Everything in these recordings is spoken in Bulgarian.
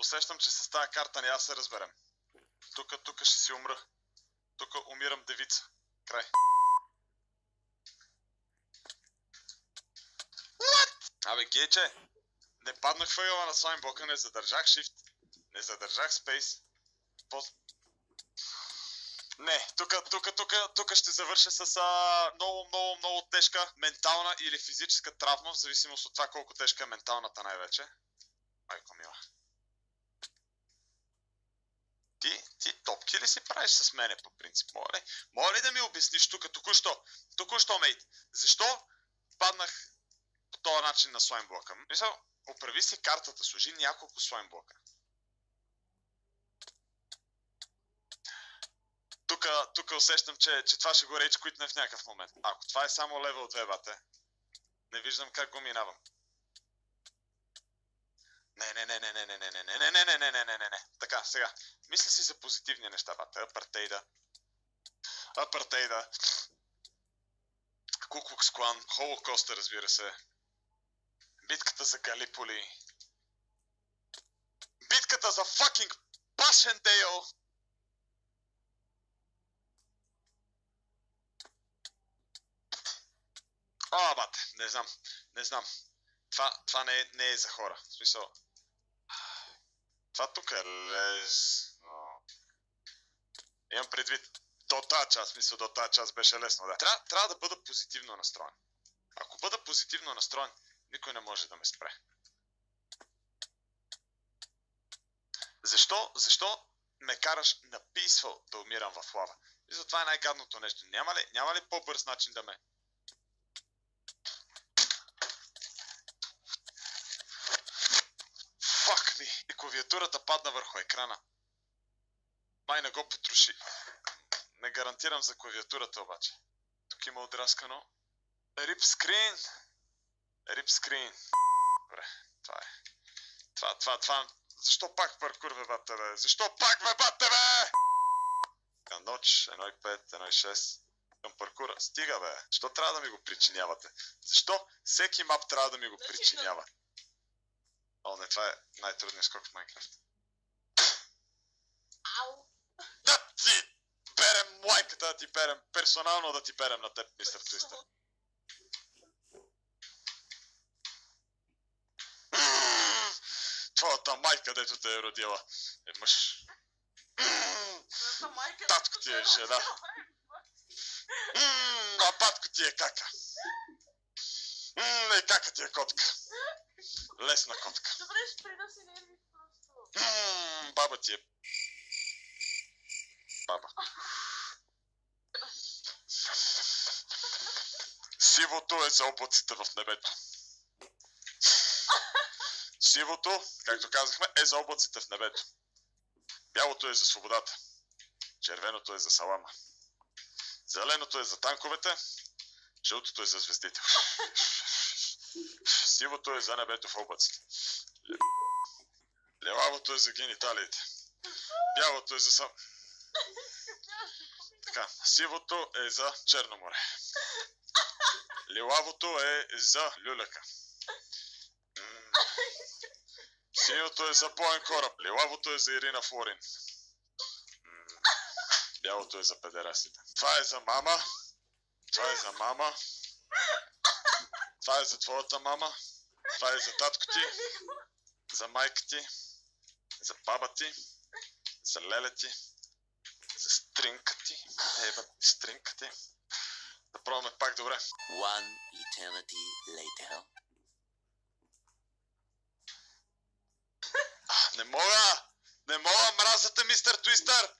усещам, че с тази карта няма да се разберем. Тук ще си умра. Тук умирам девица. Край. What? Абе, гейче, не паднах в ъгъла на слаймблока, не задържах shift, не задържах space. Не, тук ще завърша с много тежка ментална или физическа травма, в зависимост от това колко тежка е менталната най-вече. Майко мила. Ти топки ли си правиш с мене по принцип? Моля ли да ми обясниш току-що, мейт, защо паднах по този начин на слаймблока? Мисля, оправи си картата, сложи няколко слаймблока. Тук усещам, че това ще го рейдж квитне в някакъв момент. Ако това е само левел 2, бате, не виждам как го минавам. Не. Така, сега. Мисля си за позитивни неща, бате. Апартейда. Ку Клукс Клан. Холокоста, разбира се. Битката за Галиполи. Битката за fucking Пашендейл. Бате, не знам. Това не е за хора. В смисъл... Това тук е лез... Имам предвид до тази част беше лесно, да. Трябва да бъда позитивно настроен. Ако бъда позитивно настроен, никой не може да ме спре. Защо ме караш на peaceful да умирам в лава? И затова е най-гадното нещо. Няма ли по-бърз начин да ме... Фак ми! И клавиатурата падна върху екрана. Май не го потроши. Не гарантирам за клавиатурата обаче. Тук има отраскано. Rip screen. Добре, това е. Това... Защо пак паркур, бе, бате, бе? Защо пак, бе, бате, бе? Ноч, 1.5, 1.6. Към паркура. Стига, бе. Защо трябва да ми го причинявате? Защо всеки мап трябва да ми го причинява? Не, това е най-трудният скок в Майнкрафт. Ау! Да ти берем лайката, да ти берем. Персонално да ти берем на теб, мистер Твистър. Твоята майка, дето те е родила, е мъж. Татко ти е жена. А батко ти е кака. И кака ти е котка. Лесна котка. Добре, спри да си нерви просто. Баба ти е... Баба. Сивото е за облаците в небето. Сивото, както казахме, е за облаците в небето. Бялото е за свободата. Червеното е за салама. Зеленото е за танковете. Жълтото е за звездите. Сивото е за небето в облаците. Лилавото е за гениталиите. Бялото е за сам... Така, сивото е за Черно море. Лилавото е за люляка. Синьото е за боен кораб. Лилавото е за Ирина Флорин. Бялото е за педерастите. Това е за мама. Това е за мама. Това е за твоята мама. Това е за татко ти. За майка ти. За баба ти. За леля ти. За стринка ти. Стринка ти. Да пробваме пак добре. One eternity later. Не мога, мразата, мистер Твистър!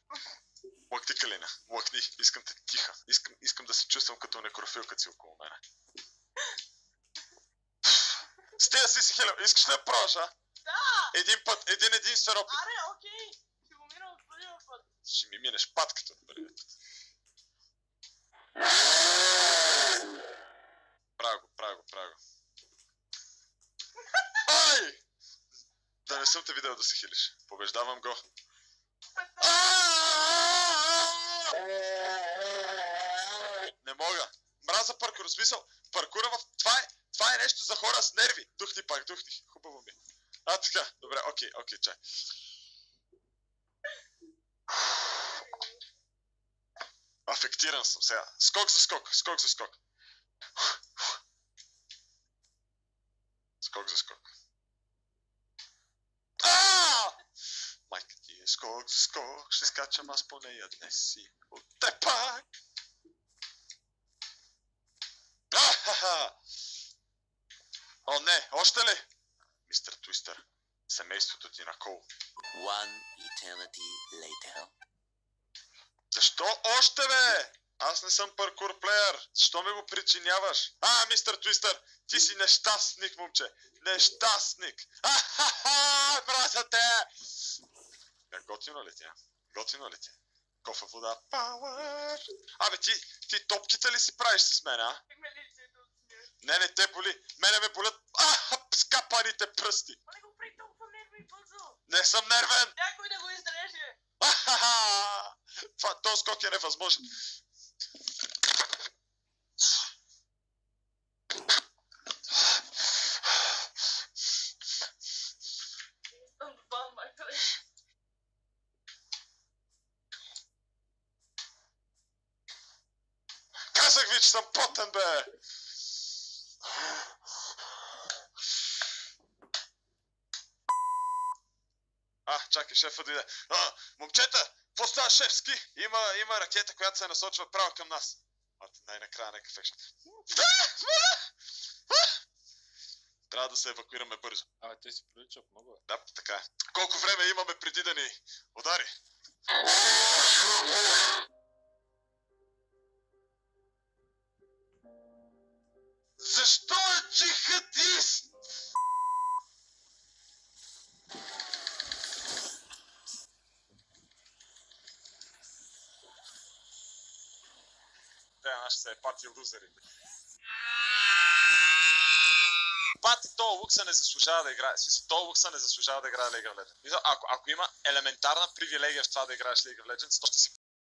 Лъкни, Калина, лъкни, искам те тиха. Искам да се чувствам като некрофилка си около мене. Стига си хелем, искаш ли да пробваш, а? Да! Един път, единствен опит. Аре, окей, ще го мина от първия път. Ще ми минеш патката от първия път. Право го. Ай! Да не съм те видял да се хилиш. Побеждавам го. Не мога. Мраза паркур. Смисъл, паркура в... Това е нещо за хора с нерви. Духни пак. Хубаво ми. А, така, добре, окей, чай. Афектиран съм сега. Скок за скок. Скок за скок. Майка ти е скок за скок. Ще скачам аз по нея днес и утре пак. О, не, още ли? Мистер Твистър, семейството ти на Кол. One eternity later. Защо още, бе? Аз не съм паркур плеер. Защо ми го причиняваш? Мистер Твистър, ти си нещастник, момче. Нещастник. Мразя те! Готино ли ти е? Готино ли ти е? Кофа вода, пауър. Ти топките ли си правиш с мен, а? Как ме лицето от смех? Не те боли. Мене ме болят скапаните пръсти. Не го прави толкова нервно и бързо. Не съм нервен. Някой да го изреже. Този скок е невъзможен. Бан, майка. Казах ви, че съм потен, бе! Чакай, шефа дойде. Момчета, какво става, шефски? Има ракета, която се насочва право към нас. Най-накрая някакъв екшен. Трябва да се евакуираме бързо. Те си приличат много. Да, така е. Колко време имаме преди да ни удари? Защо е джихадист? Ще се е пати лузерите. Пати, този Лукса не заслужава да играе. Този Лукса не заслужава да играе League of Legends. Ако има елементарна привилегия в това да играеш League of Legends, то ще си